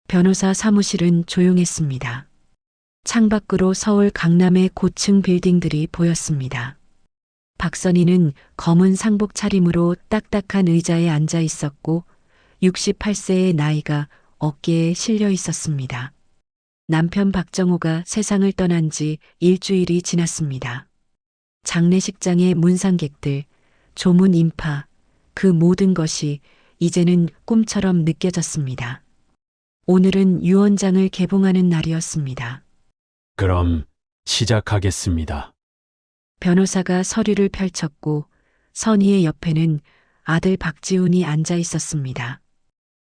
변호사 사무실은 조용했습니다. 창밖으로 서울 강남의 고층 빌딩들이 보였습니다. 박선희는 검은 상복 차림으로 딱딱한 의자에 앉아 있었고 68세의 나이가 어깨에 실려 있었습니다. 남편 박정호가 세상을 떠난 지 일주일이 지났습니다. 장례식장의 문상객들, 조문 인파, 그 모든 것이 이제는 꿈처럼 느껴졌습니다. 오늘은 유언장을 개봉하는 날이었습니다. 그럼 시작하겠습니다. 변호사가 서류를 펼쳤고 선희의 옆에는 아들 박지훈이 앉아 있었습니다.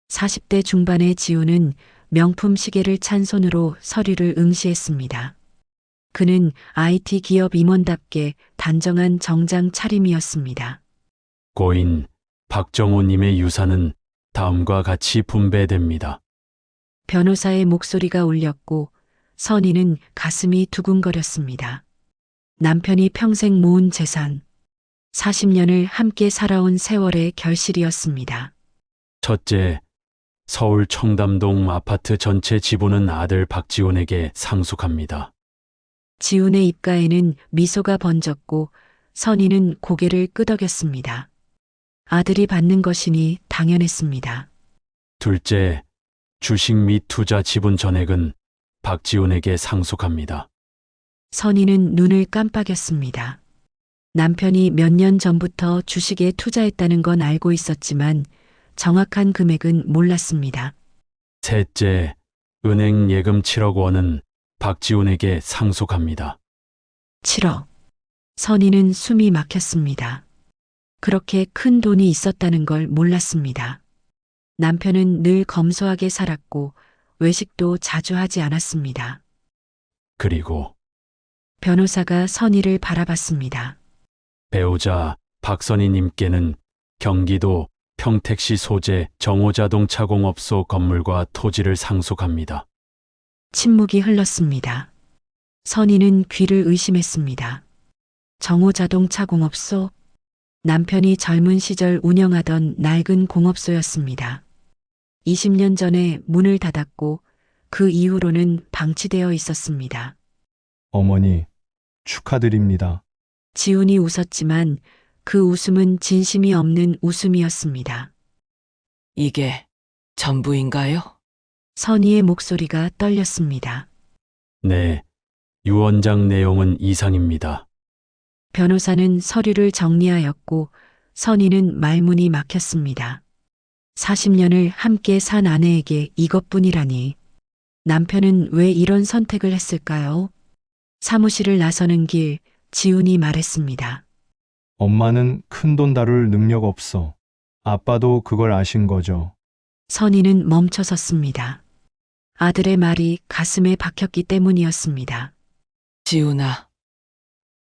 40대 중반의 지훈은 명품 시계를 찬 손으로 서류를 응시했습니다. 그는 IT 기업 임원답게 단정한 정장 차림이었습니다. 고인 박정호님의 유산은 다음과 같이 분배됩니다. 변호사의 목소리가 울렸고 선희는 가슴이 두근거렸습니다. 남편이 평생 모은 재산, 40년을 함께 살아온 세월의 결실이었습니다. 첫째, 서울 청담동 아파트 전체 지분은 아들 박지훈에게 상속합니다. 지훈의 입가에는 미소가 번졌고 선희는 고개를 끄덕였습니다. 아들이 받는 것이니 당연했습니다. 둘째, 주식 및 투자 지분 전액은 박지훈에게 상속합니다. 선희는 눈을 깜빡였습니다. 남편이 몇 년 전부터 주식에 투자했다는 건 알고 있었지만 정확한 금액은 몰랐습니다. 셋째, 은행 예금 7억 원은 박지훈에게 상속합니다. 7억. 선희는 숨이 막혔습니다. 그렇게 큰 돈이 있었다는 걸 몰랐습니다. 남편은 늘 검소하게 살았고 외식도 자주 하지 않았습니다. 그리고 변호사가 선희를 바라봤습니다. 배우자 박선희님께는 경기도 평택시 소재 정호자동차공업소 건물과 토지를 상속합니다. 침묵이 흘렀습니다. 선희는 귀를 의심했습니다. 정호자동차공업소? 남편이 젊은 시절 운영하던 낡은 공업소였습니다. 20년 전에 문을 닫았고 그 이후로는 방치되어 있었습니다. 어머니, 축하드립니다. 지훈이 웃었지만 그 웃음은 진심이 없는 웃음이었습니다. 이게 전부인가요? 선희의 목소리가 떨렸습니다. 네, 유언장 내용은 이상입니다. 변호사는 서류를 정리하였고 선희는 말문이 막혔습니다. 40년을 함께 산 아내에게 이것뿐이라니. 남편은 왜 이런 선택을 했을까요? 사무실을 나서는 길 지훈이 말했습니다. 엄마는 큰돈 다룰 능력 없어. 아빠도 그걸 아신 거죠. 선희는 멈춰섰습니다. 아들의 말이 가슴에 박혔기 때문이었습니다. 지훈아,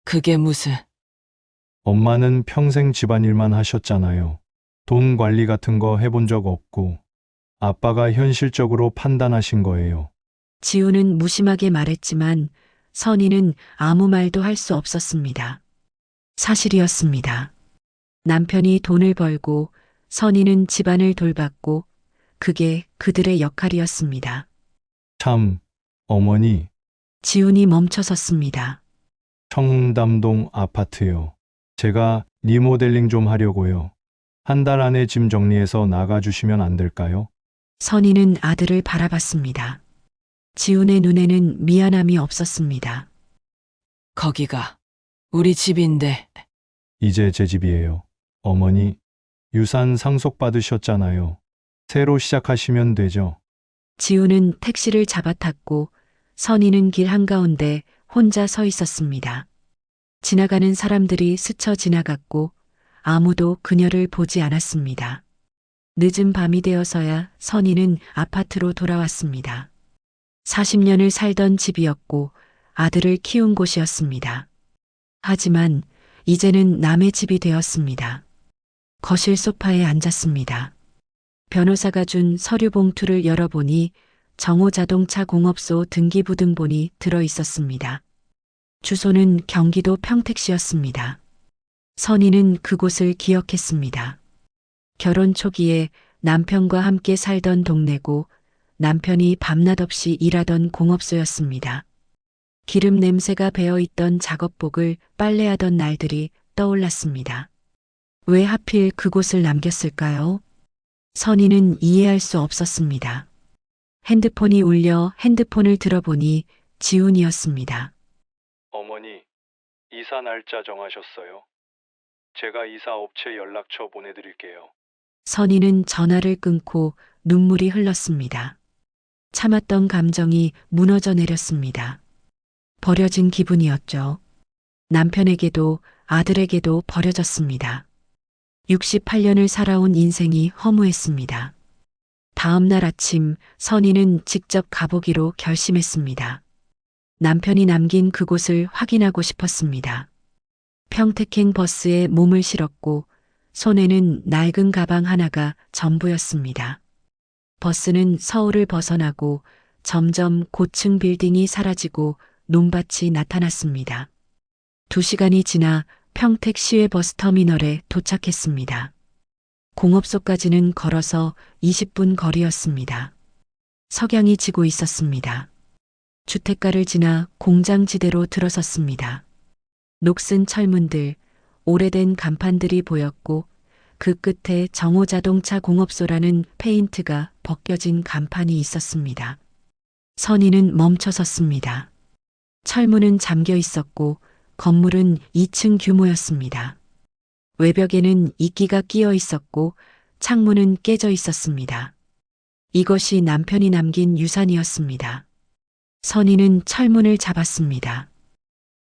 그게 무슨... 엄마는 평생 집안일만 하셨잖아요. 돈 관리 같은 거 해본 적 없고 아빠가 현실적으로 판단하신 거예요. 지훈은 무심하게 말했지만 선희는 아무 말도 할 수 없었습니다. 사실이었습니다. 남편이 돈을 벌고 선희는 집안을 돌봤고 그게 그들의 역할이었습니다. 참, 어머니, 지훈이 멈춰섰습니다. 청담동 아파트요. 제가 리모델링 좀 하려고요. 한 달 안에 짐 정리해서 나가주시면 안 될까요? 선희는 아들을 바라봤습니다. 지훈의 눈에는 미안함이 없었습니다. 거기가 우리 집인데... 이제 제 집이에요. 어머니, 유산 상속받으셨잖아요. 새로 시작하시면 되죠. 지훈은 택시를 잡아탔고 선희는 길 한가운데 혼자 서 있었습니다. 지나가는 사람들이 스쳐 지나갔고 아무도 그녀를 보지 않았습니다. 늦은 밤이 되어서야 선희는 아파트로 돌아왔습니다. 40년을 살던 집이었고 아들을 키운 곳이었습니다. 하지만 이제는 남의 집이 되었습니다. 거실 소파에 앉았습니다. 변호사가 준 서류 봉투를 열어보니 정호자동차 공업소 등기부등본이 들어 있었습니다. 주소는 경기도 평택시였습니다. 선희는 그곳을 기억했습니다. 결혼 초기에 남편과 함께 살던 동네고 남편이 밤낮 없이 일하던 공업소였습니다. 기름 냄새가 배어있던 작업복을 빨래하던 날들이 떠올랐습니다. 왜 하필 그곳을 남겼을까요? 선희는 이해할 수 없었습니다. 핸드폰이 울려 핸드폰을 들어보니 지훈이었습니다. 어머니, 이사 날짜 정하셨어요? 제가 이사 업체 연락처 보내드릴게요. 선희는 전화를 끊고 눈물이 흘렀습니다. 참았던 감정이 무너져 내렸습니다. 버려진 기분이었죠. 남편에게도 아들에게도 버려졌습니다. 68년을 살아온 인생이 허무했습니다. 다음 날 아침 선희는 직접 가보기로 결심했습니다. 남편이 남긴 그곳을 확인하고 싶었습니다. 평택행 버스에 몸을 실었고 손에는 낡은 가방 하나가 전부였습니다. 버스는 서울을 벗어나고 점점 고층 빌딩이 사라지고 논밭이 나타났습니다. 2시간이 지나 평택 시외 버스터미널에 도착했습니다. 공업소까지는 걸어서 20분 거리였습니다. 석양이 지고 있었습니다. 주택가를 지나 공장지대로 들어섰습니다. 녹슨 철문들, 오래된 간판들이 보였고 그 끝에 정호자동차 공업소라는 페인트가 벗겨진 간판이 있었습니다. 선희는 멈춰섰습니다. 철문은 잠겨 있었고 건물은 2층 규모였습니다. 외벽에는 이끼가 끼어 있었고 창문은 깨져 있었습니다. 이것이 남편이 남긴 유산이었습니다. 선희는 철문을 잡았습니다.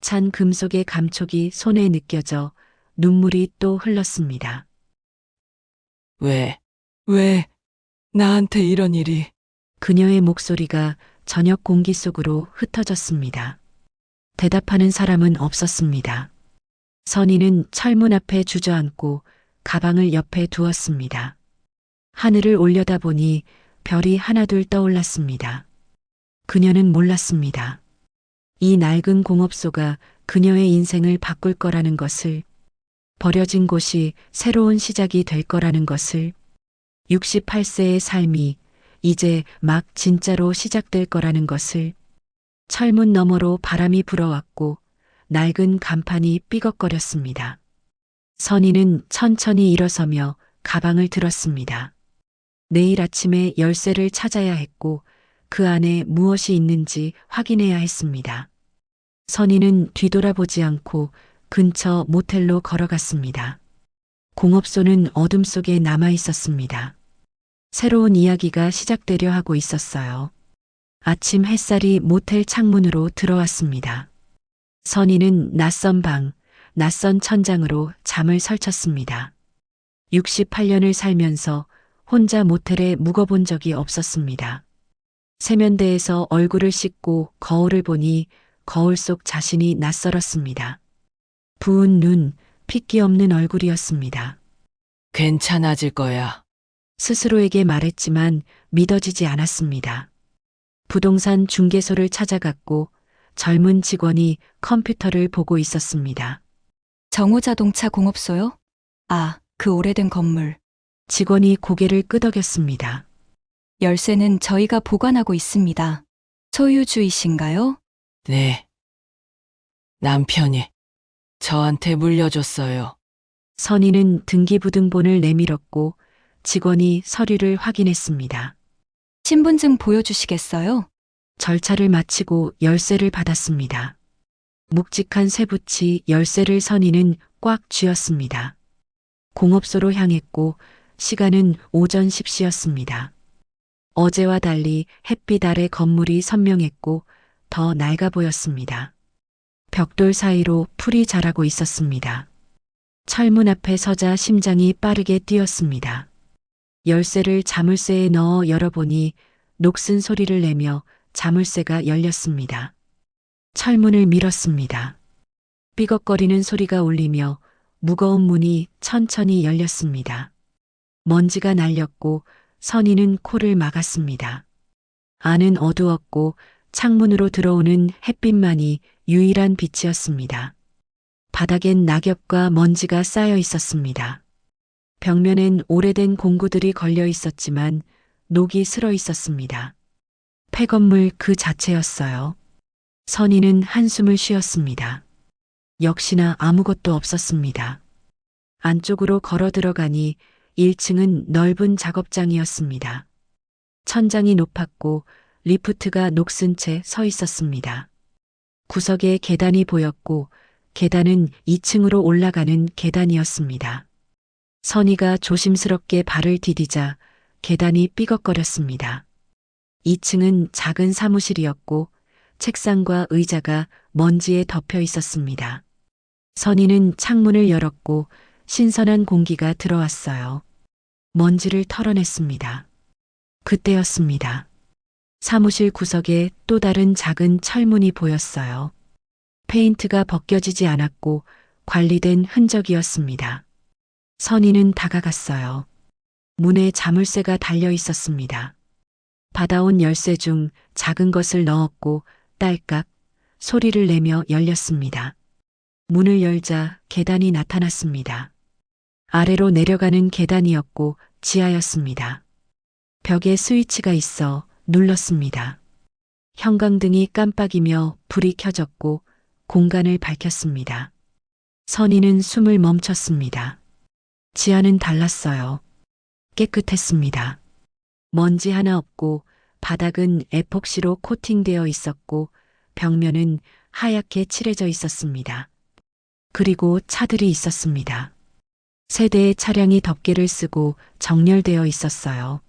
찬 금속의 감촉이 손에 느껴져 눈물이 또 흘렀습니다. 왜 나한테 이런 일이? 그녀의 목소리가 저녁 공기 속으로 흩어졌습니다. 대답하는 사람은 없었습니다. 선희는 철문 앞에 주저앉고 가방을 옆에 두었습니다. 하늘을 올려다보니 별이 하나둘 떠올랐습니다. 그녀는 몰랐습니다. 이 낡은 공업소가 그녀의 인생을 바꿀 거라는 것을, 버려진 곳이 새로운 시작이 될 거라는 것을, 68세의 삶이 이제 막 진짜로 시작될 거라는 것을. 철문 너머로 바람이 불어왔고 낡은 간판이 삐걱거렸습니다. 선희는 천천히 일어서며 가방을 들었습니다. 내일 아침에 열쇠를 찾아야 했고 그 안에 무엇이 있는지 확인해야 했습니다. 선희는 뒤돌아보지 않고 근처 모텔로 걸어갔습니다. 공업소는 어둠 속에 남아 있었습니다. 새로운 이야기가 시작되려 하고 있었어요. 아침 햇살이 모텔 창문으로 들어왔습니다. 선희는 낯선 방, 낯선 천장으로 잠을 설쳤습니다. 68년을 살면서 혼자 모텔에 묵어본 적이 없었습니다. 세면대에서 얼굴을 씻고 거울을 보니 거울 속 자신이 낯설었습니다. 부은 눈, 핏기 없는 얼굴이었습니다. 괜찮아질 거야. 스스로에게 말했지만 믿어지지 않았습니다. 부동산 중개소를 찾아갔고 젊은 직원이 컴퓨터를 보고 있었습니다. 정호자동차 공업소요? 아, 그 오래된 건물. 직원이 고개를 끄덕였습니다. 열쇠는 저희가 보관하고 있습니다. 소유주이신가요? 네. 남편이 저한테 물려줬어요. 선희는 등기부등본을 내밀었고 직원이 서류를 확인했습니다. 신분증 보여주시겠어요? 절차를 마치고 열쇠를 받았습니다. 묵직한 쇠붙이 열쇠를 선희는 꽉 쥐었습니다. 공업소로 향했고 시간은 오전 10시였습니다. 어제와 달리 햇빛 아래 건물이 선명했고 더 낡아 보였습니다. 벽돌 사이로 풀이 자라고 있었습니다. 철문 앞에 서자 심장이 빠르게 뛰었습니다. 열쇠를 자물쇠에 넣어 열어보니 녹슨 소리를 내며 자물쇠가 열렸습니다. 철문을 밀었습니다. 삐걱거리는 소리가 울리며 무거운 문이 천천히 열렸습니다. 먼지가 날렸고 선희는 코를 막았습니다. 안은 어두웠고 창문으로 들어오는 햇빛만이 유일한 빛이었습니다. 바닥엔 낙엽과 먼지가 쌓여 있었습니다. 벽면엔 오래된 공구들이 걸려 있었지만 녹이 슬어 있었습니다. 폐건물 그 자체였어요. 선희는 한숨을 쉬었습니다. 역시나 아무것도 없었습니다. 안쪽으로 걸어 들어가니 1층은 넓은 작업장이었습니다. 천장이 높았고 리프트가 녹슨 채 서 있었습니다. 구석에 계단이 보였고 계단은 2층으로 올라가는 계단이었습니다. 선희가 조심스럽게 발을 디디자 계단이 삐걱거렸습니다. 2층은 작은 사무실이었고 책상과 의자가 먼지에 덮여 있었습니다. 선희는 창문을 열었고 신선한 공기가 들어왔어요. 먼지를 털어냈습니다. 그때였습니다. 사무실 구석에 또 다른 작은 철문이 보였어요. 페인트가 벗겨지지 않았고 관리된 흔적이었습니다. 선희는 다가갔어요. 문에 자물쇠가 달려 있었습니다. 받아온 열쇠 중 작은 것을 넣었고 딸깍 소리를 내며 열렸습니다. 문을 열자 계단이 나타났습니다. 아래로 내려가는 계단이었고 지하였습니다. 벽에 스위치가 있어 눌렀습니다. 형광등이 깜빡이며 불이 켜졌고 공간을 밝혔습니다. 선희는 숨을 멈췄습니다. 지하는 달랐어요. 깨끗했습니다. 먼지 하나 없고 바닥은 에폭시로 코팅되어 있었고 벽면은 하얗게 칠해져 있었습니다. 그리고 차들이 있었습니다. 세 대의 차량이 덮개를 쓰고 정렬되어 있었어요.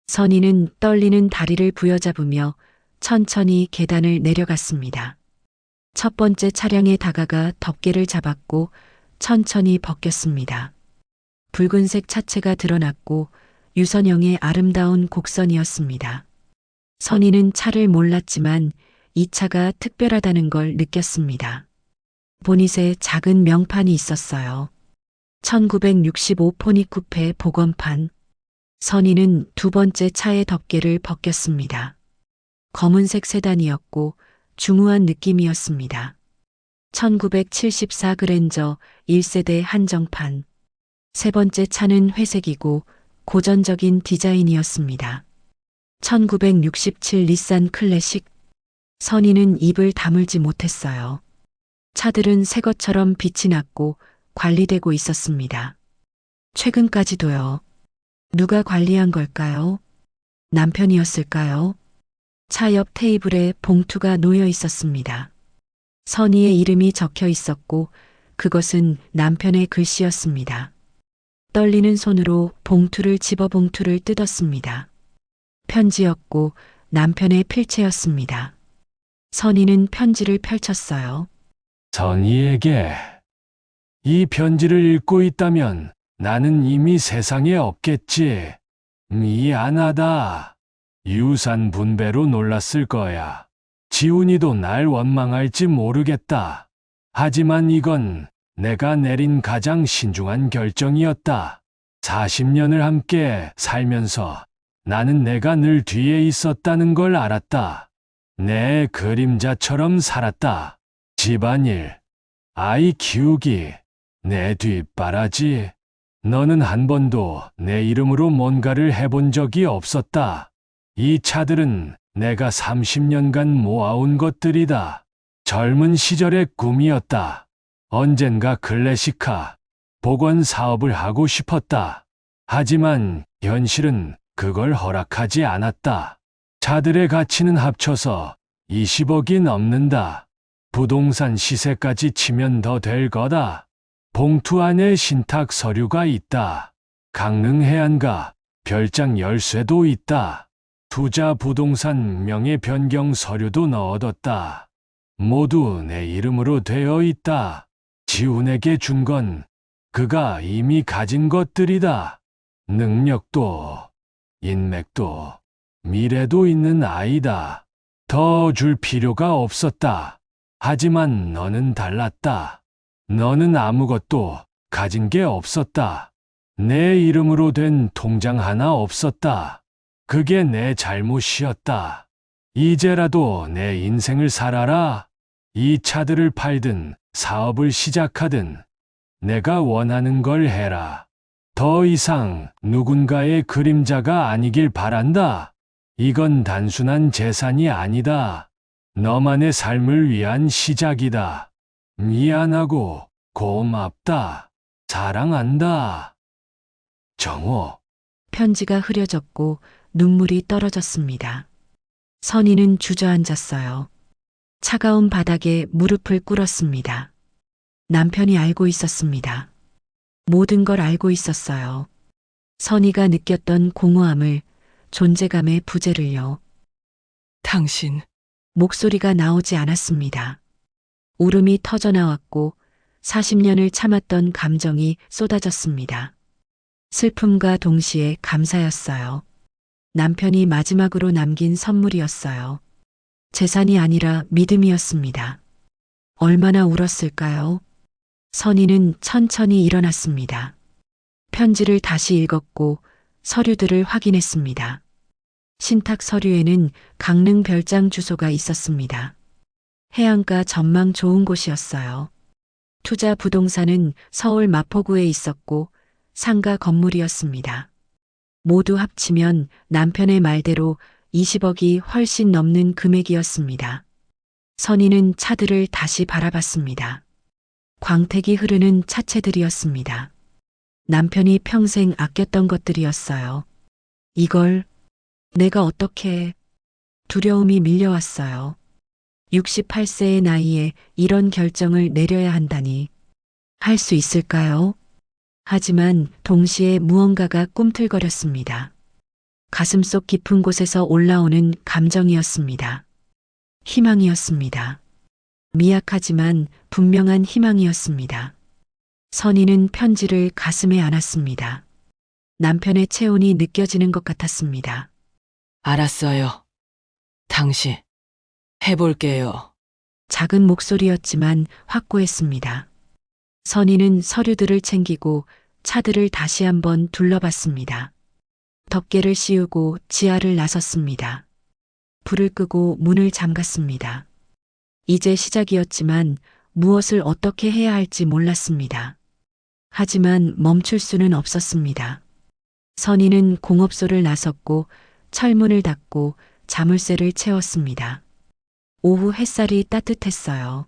선희는 떨리는 다리를 부여잡으며 천천히 계단을 내려갔습니다. 첫 번째 차량에 다가가 덮개를 잡았고 천천히 벗겼습니다. 붉은색 차체가 드러났고 유선형의 아름다운 곡선이었습니다. 선희는 차를 몰랐지만 이 차가 특별하다는 걸 느꼈습니다. 보닛에 작은 명판이 있었어요. 1965 포니 쿠페 복원판. 선희는 두 번째 차의 덮개를 벗겼습니다. 검은색 세단이었고 중후한 느낌이었습니다. 1974 그랜저 1세대 한정판. 세 번째 차는 회색이고 고전적인 디자인이었습니다. 1967 닛산 클래식. 선희는 입을 다물지 못했어요. 차들은 새 것처럼 빛이 났고 관리되고 있었습니다. 최근까지도요. 누가 관리한 걸까요? 남편이었을까요? 차 옆 테이블에 봉투가 놓여 있었습니다. 선희의 이름이 적혀 있었고 그것은 남편의 글씨였습니다. 떨리는 손으로 봉투를 집어 봉투를 뜯었습니다. 편지였고 남편의 필체였습니다. 선희는 편지를 펼쳤어요. 선희에게 이 편지를 읽고 있다면 나는 이미 세상에 없겠지. 미안하다. 유산 분배로 놀랐을 거야. 지훈이도 날 원망할지 모르겠다. 하지만 이건 내가 내린 가장 신중한 결정이었다. 40년을 함께 살면서 나는 내가 늘 뒤에 있었다는 걸 알았다. 내 그림자처럼 살았다. 집안일, 아이 키우기, 내 뒷바라지. 너는 한 번도 내 이름으로 뭔가를 해본 적이 없었다. 이 차들은 내가 30년간 모아온 것들이다. 젊은 시절의 꿈이었다. 언젠가 클래식카, 복원 사업을 하고 싶었다. 하지만 현실은 그걸 허락하지 않았다. 차들의 가치는 합쳐서 20억이 넘는다. 부동산 시세까지 치면 더 될 거다. 봉투 안에 신탁 서류가 있다. 강릉 해안가 별장 열쇠도 있다. 투자 부동산 명의 변경 서류도 넣어뒀다. 모두 내 이름으로 되어 있다. 지훈에게 준 건 그가 이미 가진 것들이다. 능력도, 인맥도, 미래도 있는 아이다. 더 줄 필요가 없었다. 하지만 너는 달랐다. 너는 아무것도 가진 게 없었다. 내 이름으로 된 통장 하나 없었다. 그게 내 잘못이었다. 이제라도 내 인생을 살아라. 이 차들을 팔든 사업을 시작하든 내가 원하는 걸 해라. 더 이상 누군가의 그림자가 아니길 바란다. 이건 단순한 재산이 아니다. 너만의 삶을 위한 시작이다. 미안하고 고맙다. 사랑한다. 정호. 편지가 흐려졌고 눈물이 떨어졌습니다. 선희는 주저앉았어요. 차가운 바닥에 무릎을 꿇었습니다. 남편이 알고 있었습니다. 모든 걸 알고 있었어요. 선희가 느꼈던 공허함을, 존재감의 부재를요. 당신, 목소리가 나오지 않았습니다. 울음이 터져나왔고 40년을 참았던 감정이 쏟아졌습니다. 슬픔과 동시에 감사였어요. 남편이 마지막으로 남긴 선물이었어요. 재산이 아니라 믿음이었습니다. 얼마나 울었을까요? 선희는 천천히 일어났습니다. 편지를 다시 읽었고 서류들을 확인했습니다. 신탁 서류에는 강릉 별장 주소가 있었습니다. 해안가 전망 좋은 곳이었어요. 투자 부동산은 서울 마포구에 있었고 상가 건물이었습니다. 모두 합치면 남편의 말대로 20억이 훨씬 넘는 금액이었습니다. 선희는 차들을 다시 바라봤습니다. 광택이 흐르는 차체들이었습니다. 남편이 평생 아꼈던 것들이었어요. 이걸 내가 어떻게... 두려움이 밀려왔어요. 68세의 나이에 이런 결정을 내려야 한다니. 할 수 있을까요? 하지만 동시에 무언가가 꿈틀거렸습니다. 가슴속 깊은 곳에서 올라오는 감정이었습니다. 희망이었습니다. 미약하지만 분명한 희망이었습니다. 선희는 편지를 가슴에 안았습니다. 남편의 체온이 느껴지는 것 같았습니다. 알았어요. 당신, 해볼게요. 작은 목소리였지만 확고했습니다. 선희는 서류들을 챙기고 차들을 다시 한번 둘러봤습니다. 덮개를 씌우고 지하를 나섰습니다. 불을 끄고 문을 잠갔습니다. 이제 시작이었지만 무엇을 어떻게 해야 할지 몰랐습니다. 하지만 멈출 수는 없었습니다. 선희는 공업소를 나섰고 철문을 닫고 자물쇠를 채웠습니다. 오후 햇살이 따뜻했어요.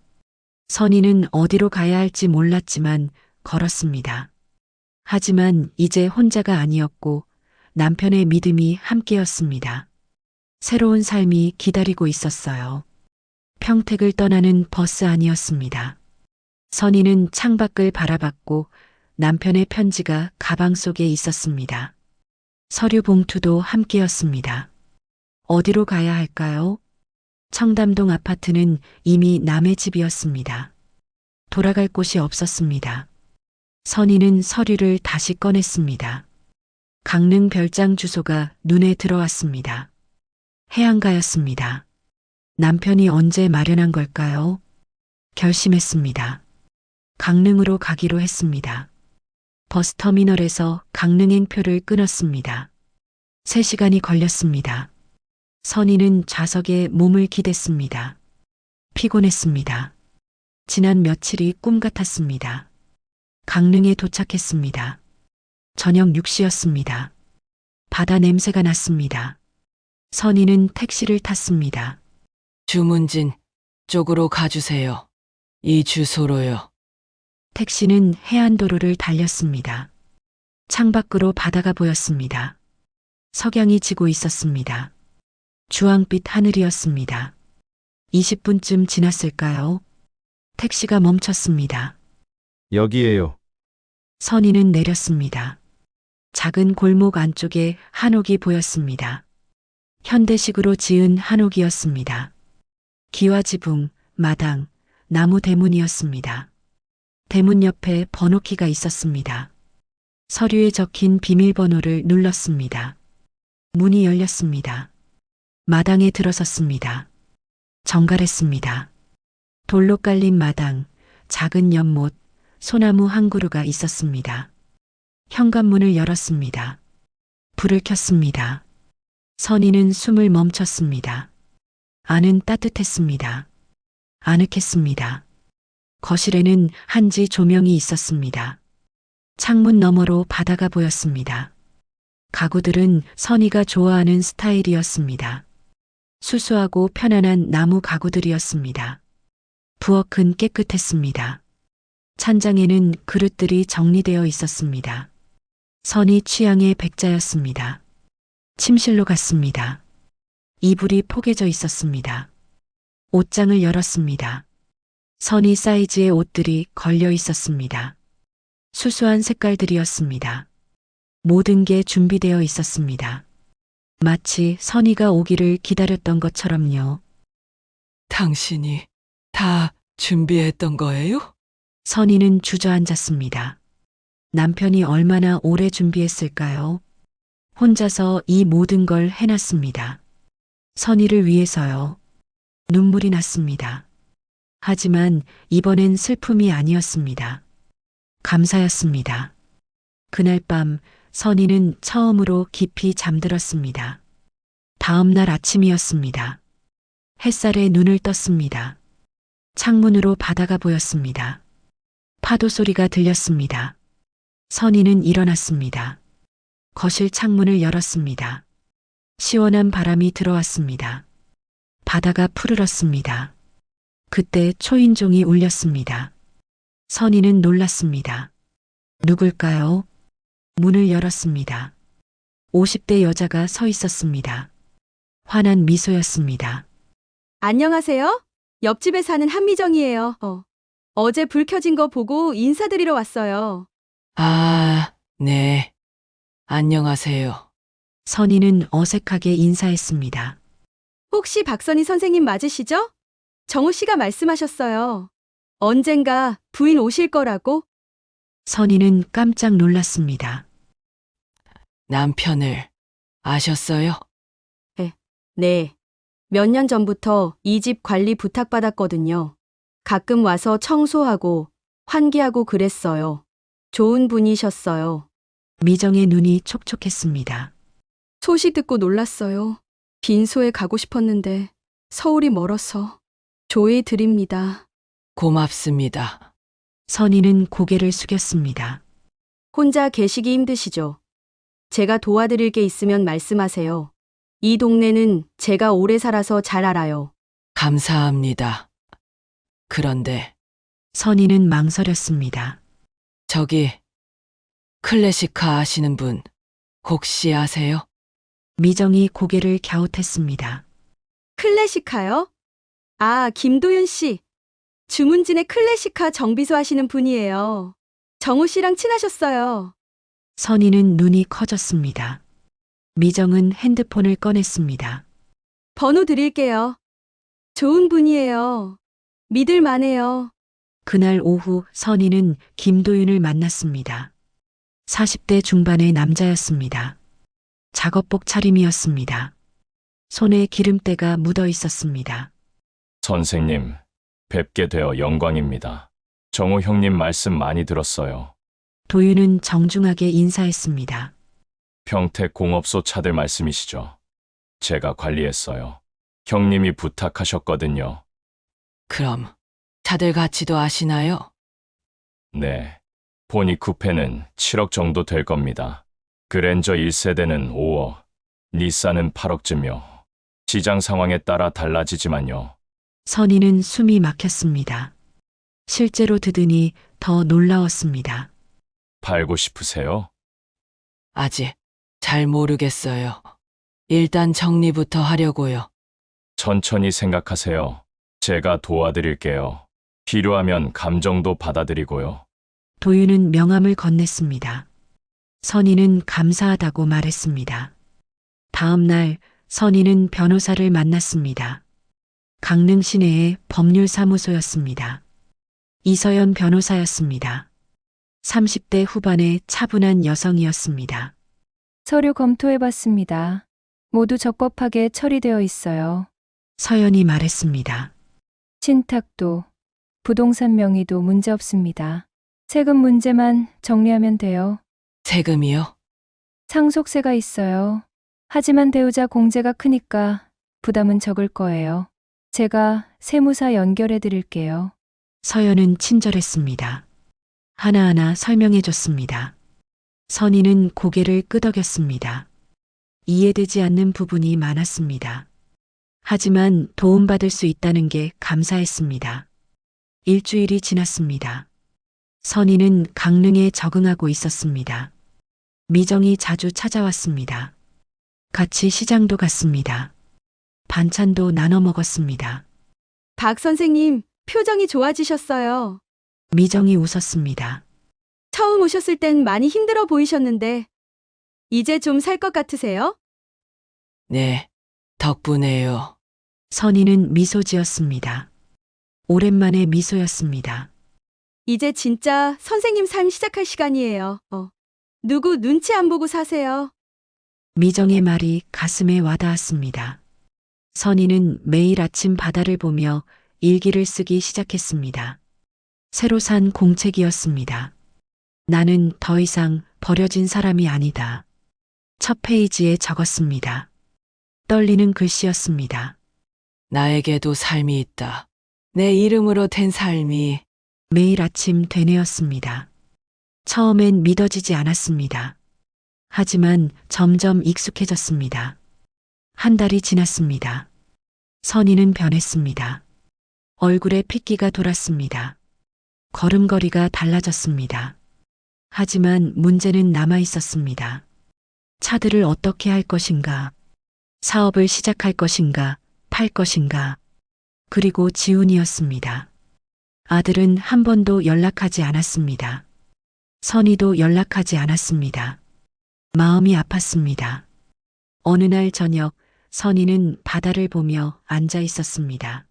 선희는 어디로 가야 할지 몰랐지만 걸었습니다. 하지만 이제 혼자가 아니었고 남편의 믿음이 함께였습니다. 새로운 삶이 기다리고 있었어요. 평택을 떠나는 버스 안이었습니다. 선희는 창밖을 바라봤고 남편의 편지가 가방 속에 있었습니다. 서류 봉투도 함께였습니다. 어디로 가야 할까요? 청담동 아파트는 이미 남의 집이었습니다. 돌아갈 곳이 없었습니다. 선희는 서류를 다시 꺼냈습니다. 강릉 별장 주소가 눈에 들어왔습니다. 해안가였습니다. 남편이 언제 마련한 걸까요? 결심했습니다. 강릉으로 가기로 했습니다. 버스터미널에서 강릉행표를 끊었습니다. 3시간이 걸렸습니다. 선희는 좌석에 몸을 기댔습니다. 피곤했습니다. 지난 며칠이 꿈 같았습니다. 강릉에 도착했습니다. 저녁 6시였습니다. 바다 냄새가 났습니다. 선희는 택시를 탔습니다. 주문진 쪽으로 가주세요. 이 주소로요. 택시는 해안도로를 달렸습니다. 창밖으로 바다가 보였습니다. 석양이 지고 있었습니다. 주황빛 하늘이었습니다. 20분쯤 지났을까요? 택시가 멈췄습니다. 여기에요. 선희는 내렸습니다. 작은 골목 안쪽에 한옥이 보였습니다. 현대식으로 지은 한옥이었습니다. 기와지붕, 마당, 나무 대문이었습니다. 대문 옆에 번호키가 있었습니다. 서류에 적힌 비밀번호를 눌렀습니다. 문이 열렸습니다. 마당에 들어섰습니다. 정갈했습니다. 돌로 깔린 마당, 작은 연못, 소나무 한 그루가 있었습니다. 현관문을 열었습니다. 불을 켰습니다. 선희는 숨을 멈췄습니다. 안은 따뜻했습니다. 아늑했습니다. 거실에는 한지 조명이 있었습니다. 창문 너머로 바다가 보였습니다. 가구들은 선희가 좋아하는 스타일이었습니다. 수수하고 편안한 나무 가구들이었습니다. 부엌은 깨끗했습니다. 찬장에는 그릇들이 정리되어 있었습니다. 선희 취향의 백자였습니다. 침실로 갔습니다. 이불이 포개져 있었습니다. 옷장을 열었습니다. 선희 사이즈의 옷들이 걸려 있었습니다. 수수한 색깔들이었습니다. 모든 게 준비되어 있었습니다. 마치 선희가 오기를 기다렸던 것처럼요. 당신이 다 준비했던 거예요? 선희는 주저앉았습니다. 남편이 얼마나 오래 준비했을까요? 혼자서 이 모든 걸 해놨습니다. 선희를 위해서요. 눈물이 났습니다. 하지만 이번엔 슬픔이 아니었습니다. 감사였습니다. 그날 밤 선희는 처음으로 깊이 잠들었습니다. 다음 날 아침이었습니다. 햇살에 눈을 떴습니다. 창문으로 바다가 보였습니다. 파도 소리가 들렸습니다. 선희는 일어났습니다. 거실 창문을 열었습니다. 시원한 바람이 들어왔습니다. 바다가 푸르렀습니다. 그때 초인종이 울렸습니다. 선희는 놀랐습니다. 누굴까요? 문을 열었습니다. 50대 여자가 서 있었습니다. 환한 미소였습니다. 안녕하세요. 옆집에 사는 한미정이에요. 어제 불 켜진 거 보고 인사드리러 왔어요. 아, 네. 안녕하세요. 선희는 어색하게 인사했습니다. 혹시 박선희 선생님 맞으시죠? 정우 씨가 말씀하셨어요. 언젠가 부인 오실 거라고? 선희는 깜짝 놀랐습니다. 남편을 아셨어요? 네. 몇 년 전부터 이 집 관리 부탁받았거든요. 가끔 와서 청소하고 환기하고 그랬어요. 좋은 분이셨어요. 미정의 눈이 촉촉했습니다. 소식 듣고 놀랐어요. 빈소에 가고 싶었는데 서울이 멀어서 조의 드립니다. 고맙습니다. 선희는 고개를 숙였습니다. 혼자 계시기 힘드시죠? 제가 도와드릴 게 있으면 말씀하세요. 이 동네는 제가 오래 살아서 잘 알아요. 감사합니다. 그런데 선희는 망설였습니다. 저기 클래식카 아시는 분 혹시 아세요? 미정이 고개를 갸웃했습니다. 클래식카요? 아, 김도윤 씨. 주문진의 클래식카 정비소 하시는 분이에요. 정우 씨랑 친하셨어요. 선희는 눈이 커졌습니다. 미정은 핸드폰을 꺼냈습니다. 번호 드릴게요. 좋은 분이에요. 믿을 만해요. 그날 오후 선희는 김도윤을 만났습니다. 40대 중반의 남자였습니다. 작업복 차림이었습니다. 손에 기름때가 묻어 있었습니다. 선생님, 뵙게 되어 영광입니다. 정우 형님 말씀 많이 들었어요. 도윤은 정중하게 인사했습니다. 평택 공업소 차들 말씀이시죠? 제가 관리했어요. 형님이 부탁하셨거든요. 그럼 차들 가치도 아시나요? 네. 포니 쿠페는 7억 정도 될 겁니다. 그랜저 1세대는 5억, 닛산은 8억쯤요. 시장 상황에 따라 달라지지만요. 선희는 숨이 막혔습니다. 실제로 듣으니 더 놀라웠습니다. 팔고 싶으세요? 아직 잘 모르겠어요. 일단 정리부터 하려고요. 천천히 생각하세요. 제가 도와드릴게요. 필요하면 감정도 받아들이고요. 도윤은 명함을 건넸습니다. 선희는 감사하다고 말했습니다. 다음 날 선희는 변호사를 만났습니다. 강릉 시내의 법률사무소였습니다. 이서연 변호사였습니다. 30대 후반의 차분한 여성이었습니다. 서류 검토해봤습니다. 모두 적법하게 처리되어 있어요. 서연이 말했습니다. 신탁도, 부동산 명의도 문제 없습니다. 세금 문제만 정리하면 돼요. 세금이요? 상속세가 있어요. 하지만 배우자 공제가 크니까 부담은 적을 거예요. 제가 세무사 연결해 드릴게요. 서연은 친절했습니다. 하나하나 설명해 줬습니다. 선희는 고개를 끄덕였습니다. 이해되지 않는 부분이 많았습니다. 하지만 도움받을 수 있다는 게 감사했습니다. 일주일이 지났습니다. 선희는 강릉에 적응하고 있었습니다. 미정이 자주 찾아왔습니다. 같이 시장도 갔습니다. 반찬도 나눠 먹었습니다. 박 선생님, 표정이 좋아지셨어요. 미정이 웃었습니다. 처음 오셨을 땐 많이 힘들어 보이셨는데, 이제 좀 살 것 같으세요? 네, 덕분에요. 선희는 미소 지었습니다. 오랜만에 미소였습니다. 이제 진짜 선생님 삶 시작할 시간이에요. 누구 눈치 안 보고 사세요. 미정의 말이 가슴에 와닿았습니다. 선희는 매일 아침 바다를 보며 일기를 쓰기 시작했습니다. 새로 산 공책이었습니다. 나는 더 이상 버려진 사람이 아니다. 첫 페이지에 적었습니다. 떨리는 글씨였습니다. 나에게도 삶이 있다. 내 이름으로 된 삶이. 매일 아침 되뇌었습니다. 처음엔 믿어지지 않았습니다. 하지만 점점 익숙해졌습니다. 한 달이 지났습니다. 선희는 변했습니다. 얼굴에 핏기가 돌았습니다. 걸음걸이가 달라졌습니다. 하지만 문제는 남아 있었습니다. 차들을 어떻게 할 것인가? 사업을 시작할 것인가? 팔 것인가? 그리고 지훈이었습니다. 아들은 한 번도 연락하지 않았습니다. 선희도 연락하지 않았습니다. 마음이 아팠습니다. 어느 날 저녁 선희는 바다를 보며 앉아 있었습니다.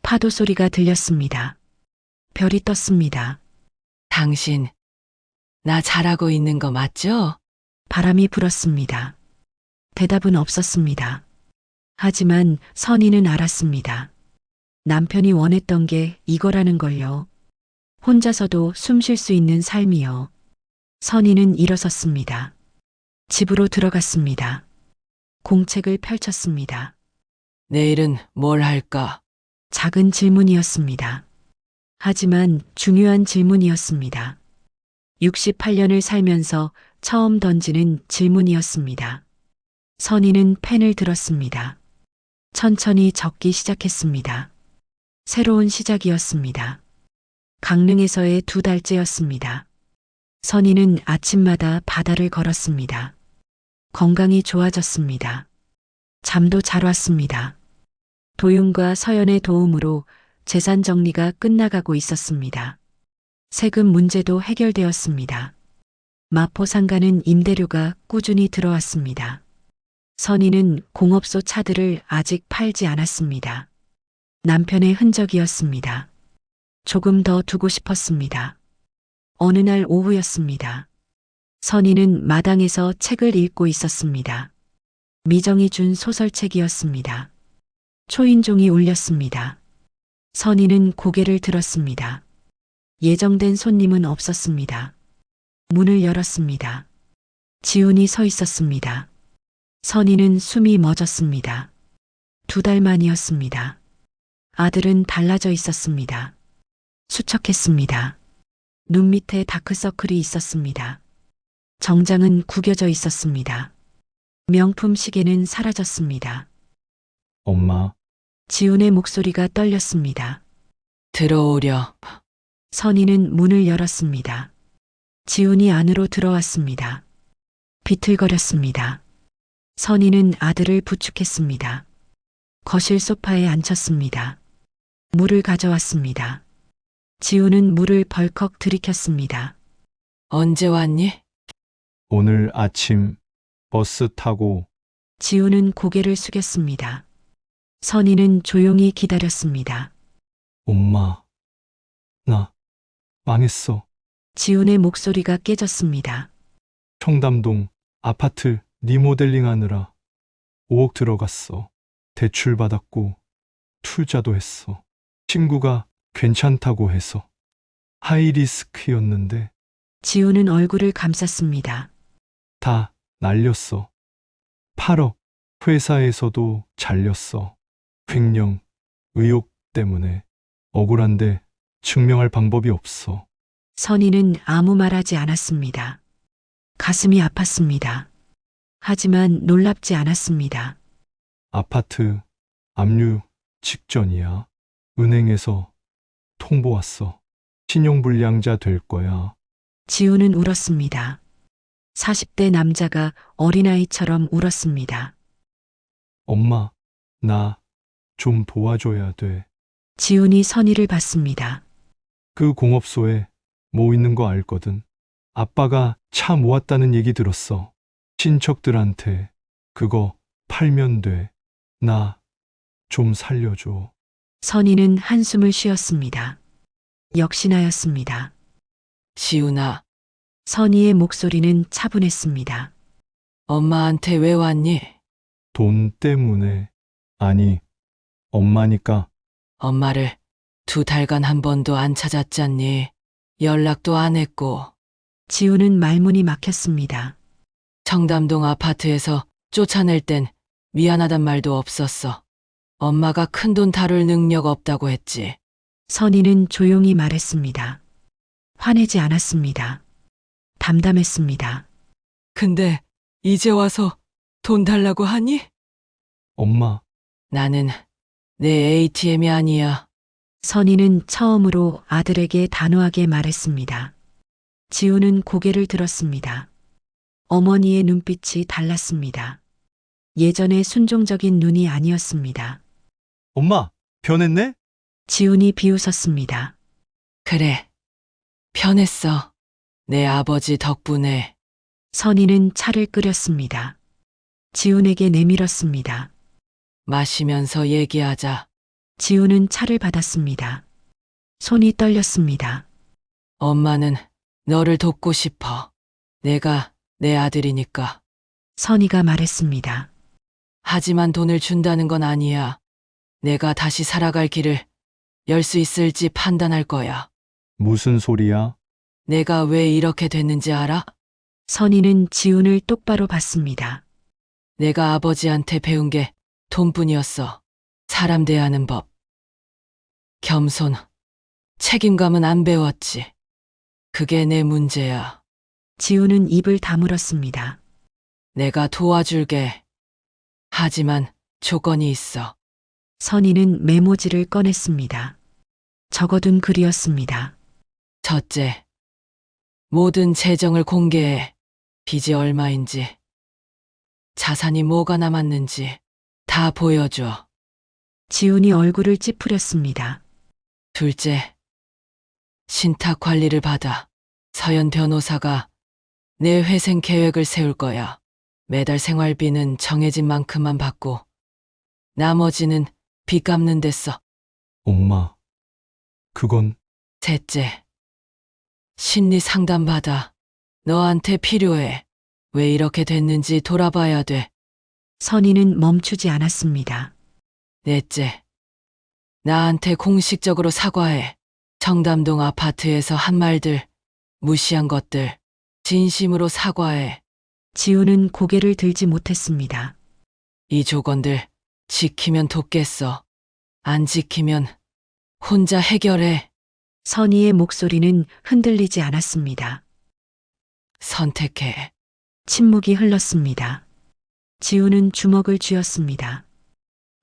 파도 소리가 들렸습니다. 별이 떴습니다. 당신, 나 잘하고 있는 거 맞죠? 바람이 불었습니다. 대답은 없었습니다. 하지만 선희는 알았습니다. 남편이 원했던 게 이거라는 걸요. 혼자서도 숨 쉴 수 있는 삶이요. 선희는 일어섰습니다. 집으로 들어갔습니다. 공책을 펼쳤습니다. 내일은 뭘 할까? 작은 질문이었습니다. 하지만 중요한 질문이었습니다. 68년을 살면서 처음 던지는 질문이었습니다. 선희는 펜을 들었습니다. 천천히 적기 시작했습니다. 새로운 시작이었습니다. 강릉에서의 2달째였습니다. 선희는 아침마다 바다를 걸었습니다. 건강이 좋아졌습니다. 잠도 잘 왔습니다. 도윤과 서연의 도움으로 재산 정리가 끝나가고 있었습니다. 세금 문제도 해결되었습니다. 마포 상가는 임대료가 꾸준히 들어왔습니다. 선희는 공업소 차들을 아직 팔지 않았습니다. 남편의 흔적이었습니다. 조금 더 두고 싶었습니다. 어느 날 오후였습니다. 선희는 마당에서 책을 읽고 있었습니다. 미정이 준 소설책이었습니다. 초인종이 울렸습니다. 선희는 고개를 들었습니다. 예정된 손님은 없었습니다. 문을 열었습니다. 지훈이 서 있었습니다. 선희는 숨이 멎었습니다. 2달 만이었습니다. 아들은 달라져 있었습니다. 수척했습니다. 눈 밑에 다크서클이 있었습니다. 정장은 구겨져 있었습니다. 명품 시계는 사라졌습니다. 엄마, 지훈의 목소리가 떨렸습니다. 들어오려. 선희는 문을 열었습니다. 지훈이 안으로 들어왔습니다. 비틀거렸습니다. 선희는 아들을 부축했습니다. 거실 소파에 앉혔습니다. 물을 가져왔습니다. 지훈은 물을 벌컥 들이켰습니다. 언제 왔니? 오늘 아침 버스 타고 지훈은 고개를 숙였습니다. 선희는 조용히 기다렸습니다. 엄마, 나 망했어. 지훈의 목소리가 깨졌습니다. 청담동 아파트 리모델링 하느라 5억 들어갔어. 대출 받았고 투자도 했어. 친구가 괜찮다고 해서 하이리스크였는데 지훈은 얼굴을 감쌌습니다. 다 날렸어. 8억 회사에서도 잘렸어. 횡령, 의혹 때문에 억울한데 증명할 방법이 없어. 선희는 아무 말하지 않았습니다. 가슴이 아팠습니다. 하지만 놀랍지 않았습니다. 아파트 압류 직전이야. 은행에서 통보 왔어. 신용불량자 될 거야. 지우는 울었습니다. 40대 남자가 어린아이처럼 울었습니다. 엄마, 나 좀 도와줘야 돼. 지훈이 선의를 받습니다. 그 공업소에 뭐 있는 거 알거든. 아빠가 차 모았다는 얘기 들었어. 친척들한테 그거 팔면 돼. 나 좀 살려줘. 선의는 한숨을 쉬었습니다. 역시나였습니다. 지훈아, 선의의 목소리는 차분했습니다. 엄마한테 왜 왔니? 돈 때문에. 아니, 엄마니까. 엄마를 2달간 한 번도 안 찾았잖니. 연락도 안 했고. 지훈은 말문이 막혔습니다. 청담동 아파트에서 쫓아낼 땐 미안하단 말도 없었어. 엄마가 큰돈 다룰 능력 없다고 했지. 선의는 조용히 말했습니다. 화내지 않았습니다. 담담했습니다. 근데 이제 와서 돈 달라고 하니? 엄마, 나는 내 ATM이 아니야. 선의는 처음으로 아들에게 단호하게 말했습니다. 지우는 고개를 들었습니다. 어머니의 눈빛이 달랐습니다. 예전의 순종적인 눈이 아니었습니다. 엄마, 변했네? 지훈이 비웃었습니다. 그래. 편했어. 내 아버지 덕분에. 선의는 차를 끓였습니다. 지훈에게 내밀었습니다. 마시면서 얘기하자. 지훈은 차를 받았습니다. 손이 떨렸습니다. 엄마는 너를 돕고 싶어. 내가 내 아들이니까. 선의가 말했습니다. 하지만 돈을 준다는 건 아니야. 내가 다시 살아갈 길을 열 수 있을지 판단할 거야. 무슨 소리야? 내가 왜 이렇게 됐는지 알아? 선의는 지훈을 똑바로 봤습니다. 내가 아버지한테 배운 게 돈뿐이었어. 사람 대하는 법. 겸손, 책임감은 안 배웠지. 그게 내 문제야. 지훈은 입을 다물었습니다. 내가 도와줄게. 하지만 조건이 있어. 선의는 메모지를 꺼냈습니다. 적어둔 글이었습니다. 첫째, 모든 재정을 공개해. 빚이 얼마인지, 자산이 뭐가 남았는지 다 보여줘. 지훈이 얼굴을 찌푸렸습니다. 둘째, 신탁 관리를 받아. 서연 변호사가 내 회생 계획을 세울 거야. 매달 생활비는 정해진 만큼만 받고 나머지는 빚 갚는 데 써. 엄마, 그건 셋째, 심리 상담 받아. 너한테 필요해. 왜 이렇게 됐는지 돌아봐야 돼. 선의는 멈추지 않았습니다. 넷째, 나한테 공식적으로 사과해. 청담동 아파트에서 한 말들, 무시한 것들, 진심으로 사과해. 지훈은 고개를 들지 못했습니다. 이 조건들 지키면 돕겠어. 안 지키면 혼자 해결해. 선의의 목소리는 흔들리지 않았습니다. 선택해. 침묵이 흘렀습니다. 지훈은 주먹을 쥐었습니다.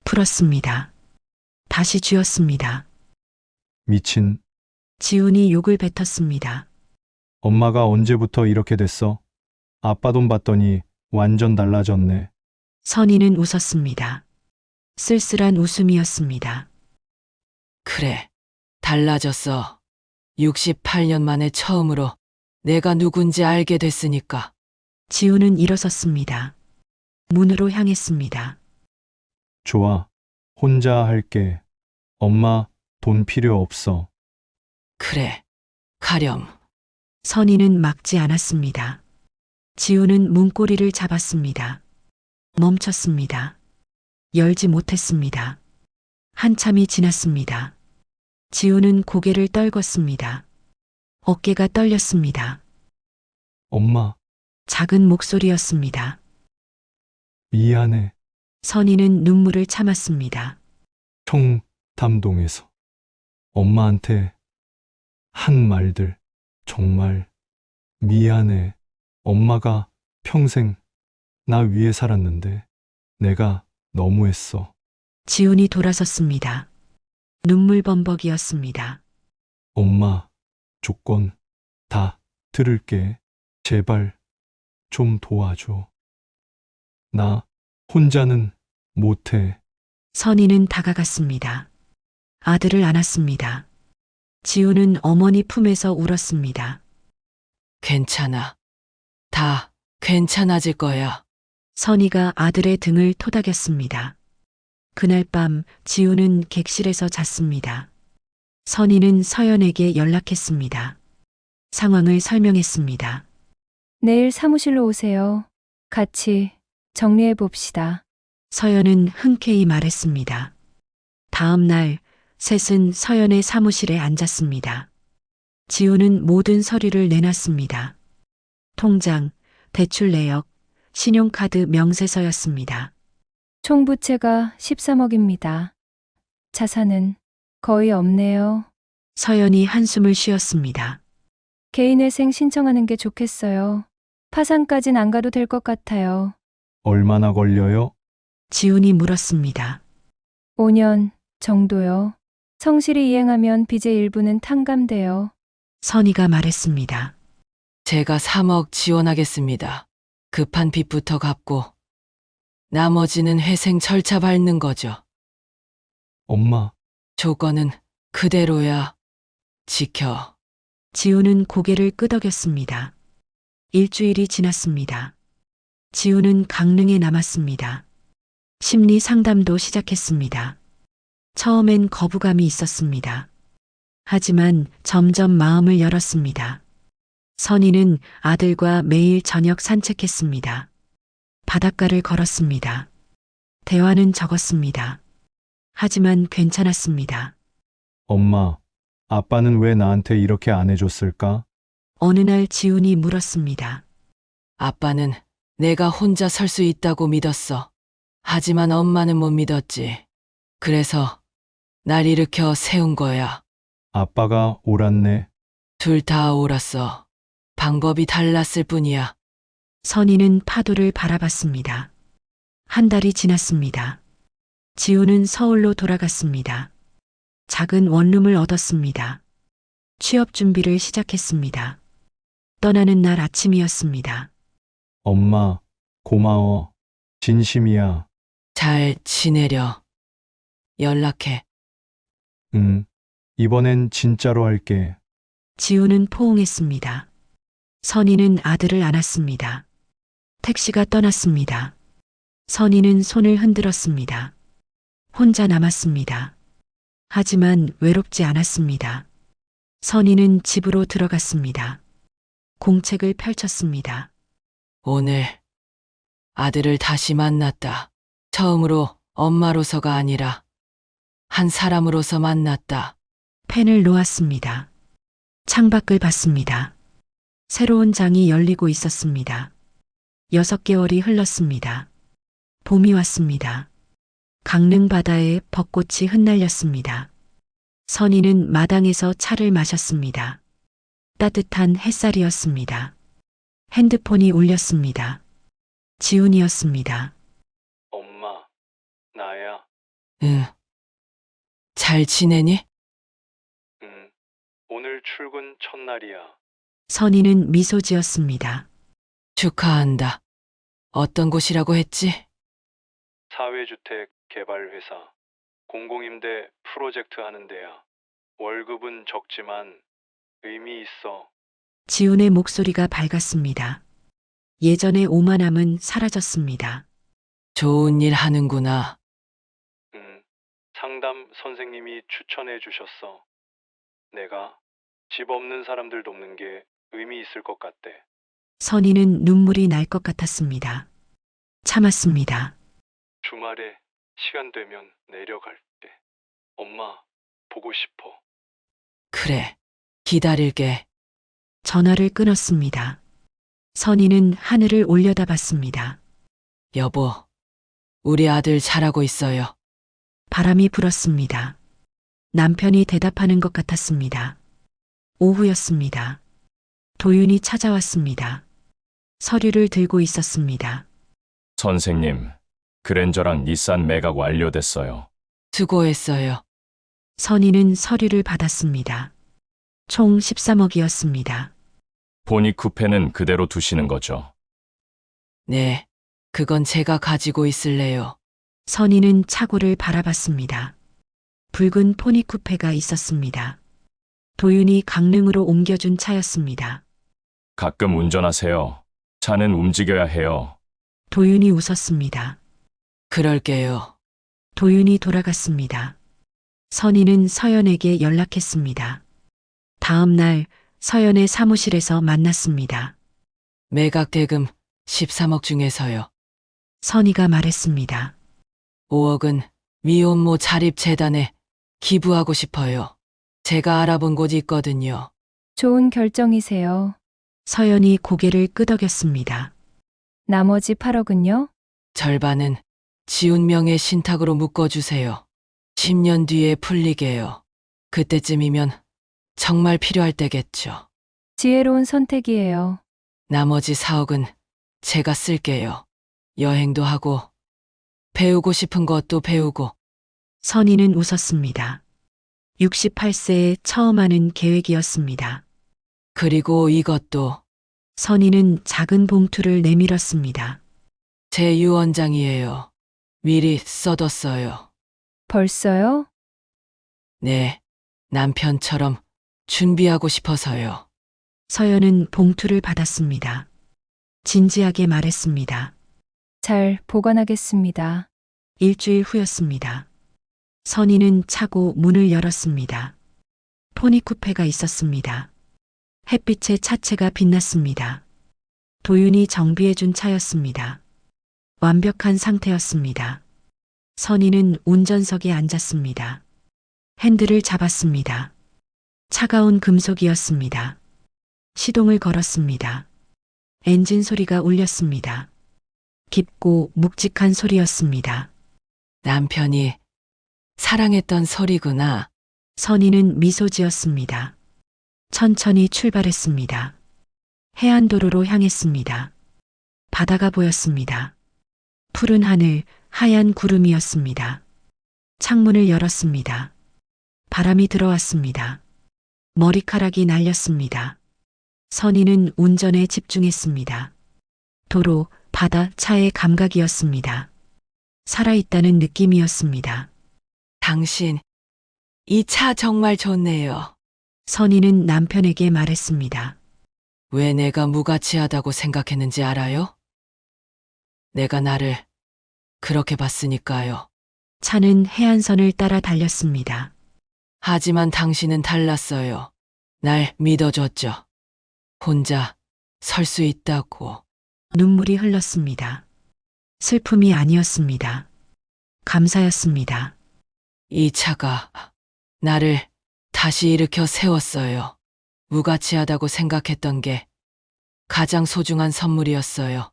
풀었습니다. 다시 쥐었습니다. 미친. 지훈이 욕을 뱉었습니다. 엄마가 언제부터 이렇게 됐어? 아빠 돈 받더니 완전 달라졌네. 선의는 웃었습니다. 쓸쓸한 웃음이었습니다. 그래, 달라졌어. 68년 만에 처음으로 내가 누군지 알게 됐으니까. 지훈은 일어섰습니다. 문으로 향했습니다. 좋아. 혼자 할게. 엄마, 돈 필요 없어. 그래, 가렴. 선의는 막지 않았습니다. 지훈은 문고리를 잡았습니다. 멈췄습니다. 열지 못했습니다. 한참이 지났습니다. 지훈은 고개를 떨궜습니다. 어깨가 떨렸습니다. 엄마, 작은 목소리였습니다. 미안해. 선의는 눈물을 참았습니다. 청담동에서 엄마한테 한 말들 정말 미안해. 엄마가 평생 나 위해 살았는데 내가 너무했어. 지훈이 돌아섰습니다. 눈물 범벅이었습니다. 엄마, 조건 다 들을게. 제발 좀 도와줘. 나 혼자는 못해. 선희는 다가갔습니다. 아들을 안았습니다. 지훈은 어머니 품에서 울었습니다. 괜찮아. 다 괜찮아질 거야. 선희가 아들의 등을 토닥였습니다. 그날 밤 지훈은 객실에서 잤습니다. 선희는 서연에게 연락했습니다. 상황을 설명했습니다. 내일 사무실로 오세요. 같이 정리해 봅시다. 서연은 흔쾌히 말했습니다. 다음 날 셋은 서연의 사무실에 앉았습니다. 지훈은 모든 서류를 내놨습니다. 통장, 대출 내역, 신용카드 명세서였습니다. 총 부채가 13억입니다. 자산은 거의 없네요. 서연이 한숨을 쉬었습니다. 개인회생 신청하는 게 좋겠어요. 파산까진 안 가도 될 것 같아요. 얼마나 걸려요? 지훈이 물었습니다. 5년 정도요. 성실히 이행하면 빚의 일부는 탕감돼요. 선희가 말했습니다. 제가 3억 지원하겠습니다. 급한 빚부터 갚고 나머지는 회생 절차 밟는 거죠. 엄마, 조건은 그대로야. 지켜. 지훈은 고개를 끄덕였습니다. 일주일이 지났습니다. 지훈은 강릉에 남았습니다. 심리 상담도 시작했습니다. 처음엔 거부감이 있었습니다. 하지만 점점 마음을 열었습니다. 선희는 아들과 매일 저녁 산책했습니다. 바닷가를 걸었습니다. 대화는 적었습니다. 하지만 괜찮았습니다. 엄마, 아빠는 왜 나한테 이렇게 안 해줬을까? 어느 날 지훈이 물었습니다. 아빠는 내가 혼자 설 수 있다고 믿었어. 하지만 엄마는 못 믿었지. 그래서 날 일으켜 세운 거야. 아빠가 옳았네. 둘 다 옳았어. 방법이 달랐을 뿐이야. 선희는 파도를 바라봤습니다. 한 달이 지났습니다. 지훈은 서울로 돌아갔습니다. 작은 원룸을 얻었습니다. 취업 준비를 시작했습니다. 떠나는 날 아침이었습니다. 엄마, 고마워. 진심이야. 잘 지내려. 연락해. 응. 이번엔 진짜로 할게. 지훈은 포옹했습니다. 선희는 아들을 안았습니다. 택시가 떠났습니다. 선희는 손을 흔들었습니다. 혼자 남았습니다. 하지만 외롭지 않았습니다. 선희는 집으로 들어갔습니다. 공책을 펼쳤습니다. 오늘 아들을 다시 만났다. 처음으로 엄마로서가 아니라 한 사람으로서 만났다. 펜을 놓았습니다. 창밖을 봤습니다. 새로운 장이 열리고 있었습니다. 6개월이 흘렀습니다. 봄이 왔습니다. 강릉 바다에 벚꽃이 흩날렸습니다. 선희는 마당에서 차를 마셨습니다. 따뜻한 햇살이었습니다. 핸드폰이 울렸습니다. 지훈이었습니다. 엄마, 나야. 응. 잘 지내니? 응. 오늘 출근 첫날이야. 선희는 미소 지었습니다. 축하한다. 어떤 곳이라고 했지? 사회주택 개발회사. 공공임대 프로젝트 하는 데야. 월급은 적지만 의미 있어. 지훈의 목소리가 밝았습니다. 예전의 오만함은 사라졌습니다. 좋은 일 하는구나. 응. 상담 선생님이 추천해 주셨어. 내가 집 없는 사람들 돕는 게 의미 있을 것 같대. 선희는 눈물이 날 것 같았습니다. 참았습니다. 주말에 시간 되면 내려갈게. 엄마, 보고 싶어. 그래. 기다릴게. 전화를 끊었습니다. 선희는 하늘을 올려다봤습니다. 여보, 우리 아들 잘하고 있어요. 바람이 불었습니다. 남편이 대답하는 것 같았습니다. 오후였습니다. 도윤이 찾아왔습니다. 서류를 들고 있었습니다. 선생님, 그랜저랑 닛산 매각 완료됐어요. 수고했어요. 선희는 서류를 받았습니다. 총 13억이었습니다. 보니 쿠페는 그대로 두시는 거죠. 네, 그건 제가 가지고 있을래요. 선희는 차고를 바라봤습니다. 붉은 포니 쿠페가 있었습니다. 도윤이 강릉으로 옮겨준 차였습니다. 가끔 운전하세요. 차는 움직여야 해요. 도윤이 웃었습니다. 그럴게요. 도윤이 돌아갔습니다. 선희는 서연에게 연락했습니다. 다음 날 서연의 사무실에서 만났습니다. 매각 대금 13억 중에서요. 선희가 말했습니다. 5억은 미혼모 자립재단에 기부하고 싶어요. 제가 알아본 곳이 있거든요. 좋은 결정이세요. 서연이 고개를 끄덕였습니다. 나머지 8억은요? 절반은 지훈 명의 신탁으로 묶어주세요. 10년 뒤에 풀리게요. 그때쯤이면 정말 필요할 때겠죠. 지혜로운 선택이에요. 나머지 4억은 제가 쓸게요. 여행도 하고 배우고 싶은 것도 배우고. 선희는 웃었습니다. 68세에 처음 하는 계획이었습니다. 그리고 이것도 선희는 작은 봉투를 내밀었습니다. 제 유언장이에요. 미리 써뒀어요. 벌써요? 네, 남편처럼 준비하고 싶어서요. 서연은 봉투를 받았습니다. 진지하게 말했습니다. 잘 보관하겠습니다. 일주일 후였습니다. 선희는 차고 문을 열었습니다. 포니쿠페가 있었습니다. 햇빛에 차체가 빛났습니다. 도윤이 정비해준 차였습니다. 완벽한 상태였습니다. 선희는 운전석에 앉았습니다. 핸들을 잡았습니다. 차가운 금속이었습니다. 시동을 걸었습니다. 엔진 소리가 울렸습니다. 깊고 묵직한 소리였습니다. 남편이 사랑했던 소리구나. 선희는 미소 지었습니다. 천천히 출발했습니다. 해안도로로 향했습니다. 바다가 보였습니다. 푸른 하늘, 하얀 구름이었습니다. 창문을 열었습니다. 바람이 들어왔습니다. 머리카락이 날렸습니다. 선희는 운전에 집중했습니다. 도로, 바다, 차의 감각이었습니다. 살아있다는 느낌이었습니다. 당신, 이 차 정말 좋네요. 선희는 남편에게 말했습니다. 왜 내가 무가치하다고 생각했는지 알아요? 내가 나를 그렇게 봤으니까요. 차는 해안선을 따라 달렸습니다. 하지만 당신은 달랐어요. 날 믿어줬죠. 혼자 설 수 있다고. 눈물이 흘렀습니다. 슬픔이 아니었습니다. 감사였습니다. 이 차가 나를 다시 일으켜 세웠어요. 무가치하다고 생각했던 게 가장 소중한 선물이었어요.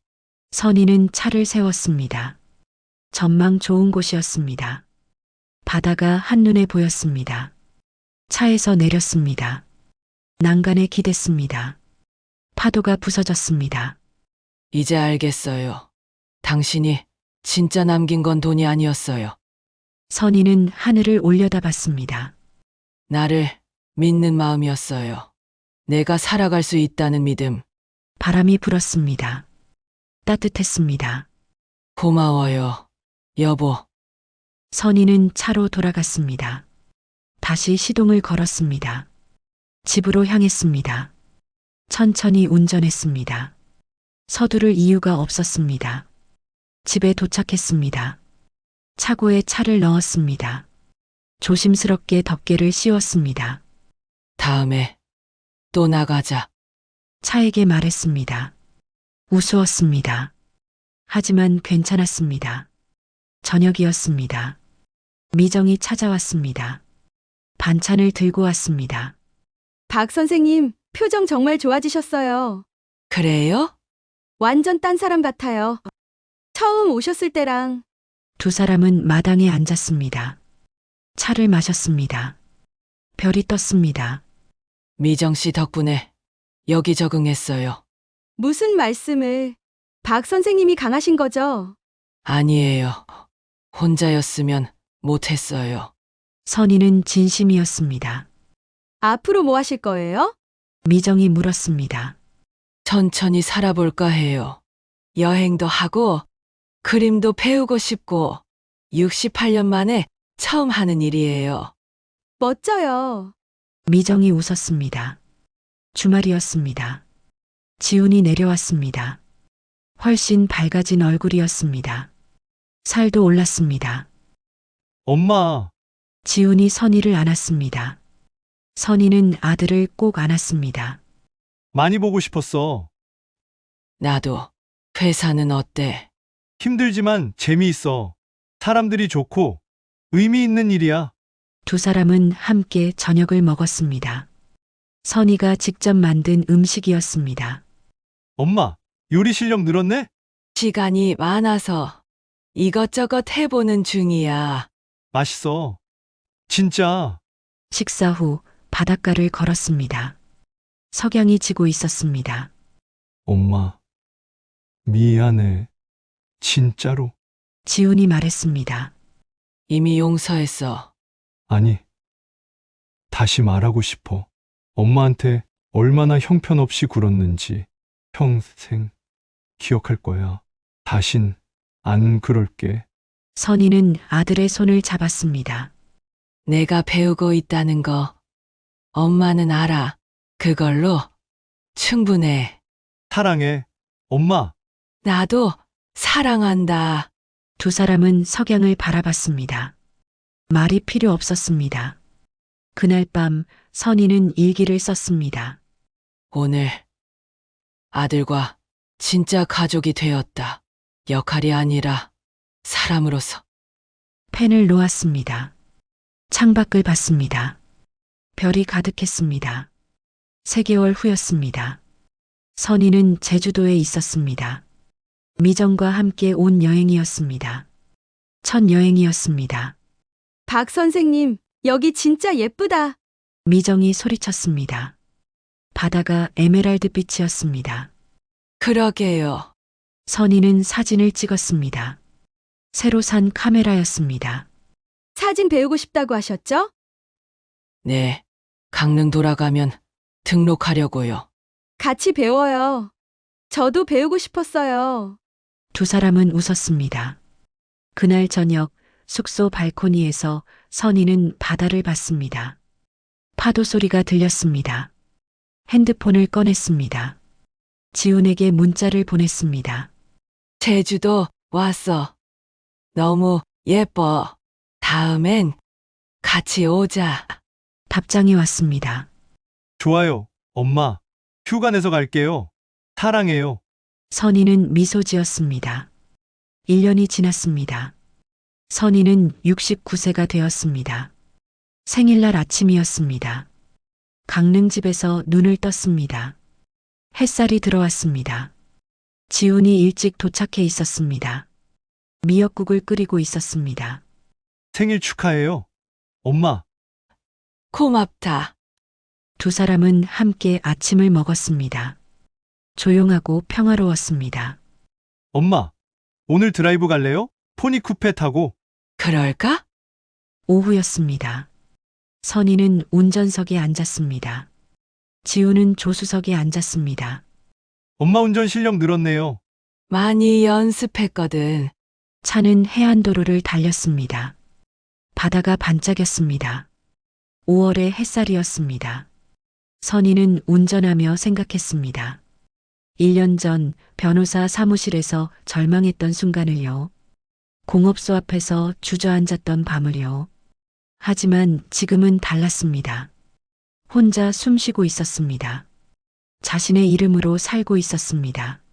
선희는 차를 세웠습니다. 전망 좋은 곳이었습니다. 바다가 한눈에 보였습니다. 차에서 내렸습니다. 난간에 기댔습니다. 파도가 부서졌습니다. 이제 알겠어요. 당신이 진짜 남긴 건 돈이 아니었어요. 선희는 하늘을 올려다봤습니다. 나를 믿는 마음이었어요. 내가 살아갈 수 있다는 믿음. 바람이 불었습니다. 따뜻했습니다. 고마워요, 여보. 선희는 차로 돌아갔습니다. 다시 시동을 걸었습니다. 집으로 향했습니다. 천천히 운전했습니다. 서두를 이유가 없었습니다. 집에 도착했습니다. 차고에 차를 넣었습니다. 조심스럽게 덮개를 씌웠습니다. 다음에 또 나가자. 차에게 말했습니다. 우스웠습니다. 하지만 괜찮았습니다. 저녁이었습니다. 미정이 찾아왔습니다. 반찬을 들고 왔습니다. 박 선생님, 표정 정말 좋아지셨어요. 그래요? 완전 딴 사람 같아요. 처음 오셨을 때랑 두 사람은 마당에 앉았습니다. 차를 마셨습니다. 별이 떴습니다. 미정 씨 덕분에 여기 적응했어요. 무슨 말씀을? 박 선생님이 강하신 거죠? 아니에요. 혼자였으면 못했어요. 선희는 진심이었습니다. 앞으로 뭐 하실 거예요? 미정이 물었습니다. 천천히 살아볼까 해요. 여행도 하고, 그림도 배우고 싶고, 68년 만에 처음 하는 일이에요. 멋져요. 미정이 웃었습니다. 주말이었습니다. 지훈이 내려왔습니다. 훨씬 밝아진 얼굴이었습니다. 살도 올랐습니다. 엄마, 지훈이 선희를 안았습니다. 선희는 아들을 꼭 안았습니다. 많이 보고 싶었어. 나도. 회사는 어때? 힘들지만 재미있어. 사람들이 좋고 의미 있는 일이야. 두 사람은 함께 저녁을 먹었습니다. 선희가 직접 만든 음식이었습니다. 엄마, 요리 실력 늘었네? 시간이 많아서 이것저것 해보는 중이야. 맛있어. 진짜. 식사 후 바닷가를 걸었습니다. 석양이 지고 있었습니다. 엄마, 미안해. 진짜로. 지훈이 말했습니다. 이미 용서했어. 아니, 다시 말하고 싶어. 엄마한테 얼마나 형편없이 굴었는지 평생 기억할 거야. 다신 안 그럴게. 선희는 아들의 손을 잡았습니다. 내가 배우고 있다는 거 엄마는 알아. 그걸로 충분해. 사랑해. 엄마, 나도 사랑한다. 두 사람은 석양을 바라봤습니다. 말이 필요 없었습니다. 그날 밤 선희는 일기를 썼습니다. 오늘 아들과 진짜 가족이 되었다. 역할이 아니라 사람으로서. 펜을 놓았습니다. 창밖을 봤습니다. 별이 가득했습니다. 3개월 후였습니다. 선희는 제주도에 있었습니다. 미정과 함께 온 여행이었습니다. 첫 여행이었습니다. 박 선생님, 여기 진짜 예쁘다. 미정이 소리쳤습니다. 바다가 에메랄드 빛이었습니다. 그러게요. 선희는 사진을 찍었습니다. 새로 산 카메라였습니다. 사진 배우고 싶다고 하셨죠? 네. 강릉 돌아가면 등록하려고요. 같이 배워요. 저도 배우고 싶었어요. 두 사람은 웃었습니다. 그날 저녁 숙소 발코니에서 선희는 바다를 봤습니다. 파도 소리가 들렸습니다. 핸드폰을 꺼냈습니다. 지훈에게 문자를 보냈습니다. 제주도 왔어. 너무 예뻐. 다음엔 같이 오자. 답장이 왔습니다. 좋아요. 엄마, 휴가 내서 갈게요. 사랑해요. 선희는 미소 지었습니다. 1년이 지났습니다. 선희는 69세가 되었습니다. 생일날 아침이었습니다. 강릉집에서 눈을 떴습니다. 햇살이 들어왔습니다. 지훈이 일찍 도착해 있었습니다. 미역국을 끓이고 있었습니다. 생일 축하해요. 엄마, 고맙다. 두 사람은 함께 아침을 먹었습니다. 조용하고 평화로웠습니다. 엄마, 오늘 드라이브 갈래요? 포니 쿠페 타고. 그럴까? 오후였습니다. 선희는 운전석에 앉았습니다. 지훈은 조수석에 앉았습니다. 엄마 운전 실력 늘었네요. 많이 연습했거든. 차는 해안도로를 달렸습니다. 바다가 반짝였습니다. 5월의 햇살이었습니다. 선희는 운전하며 생각했습니다. 1년 전 변호사 사무실에서 절망했던 순간을요. 공업소 앞에서 주저앉았던 밤을요. 하지만 지금은 달랐습니다. 혼자 숨쉬고 있었습니다. 자신의 이름으로 살고 있었습니다.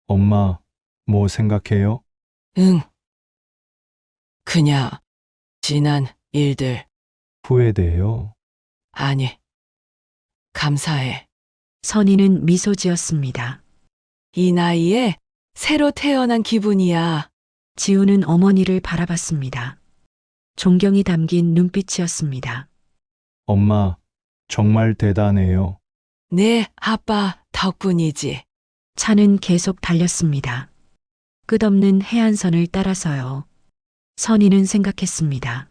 엄마, 뭐 생각해요? 응. 그냥 지난 일들. 후회돼요. 아니. 감사해. 선희는 미소 지었습니다. 이 나이에 새로 태어난 기분이야. 지훈은 어머니를 바라봤습니다. 존경이 담긴 눈빛이었습니다. 엄마, 정말 대단해요. 네 아빠 덕분이지. 차는 계속 달렸습니다. 끝없는 해안선을 따라서요. 선희는 생각했습니다.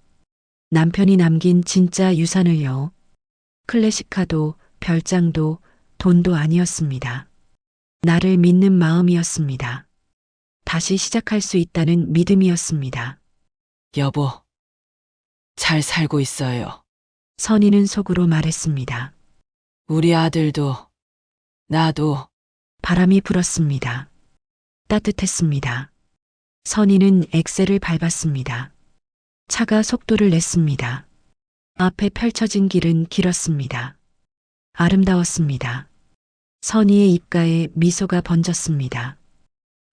남편이 남긴 진짜 유산을요. 클래식카도 별장도 돈도 아니었습니다. 나를 믿는 마음이었습니다. 다시 시작할 수 있다는 믿음이었습니다. 여보, 잘 살고 있어요. 선희는 속으로 말했습니다. 우리 아들도, 나도, 바람이 불었습니다. 따뜻했습니다. 선희는 엑셀을 밟았습니다. 차가 속도를 냈습니다. 앞에 펼쳐진 길은 길었습니다. 아름다웠습니다. 선희의 입가에 미소가 번졌습니다.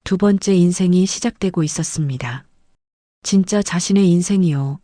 두 번째 인생이 시작되고 있었습니다. 진짜 자신의 인생이요.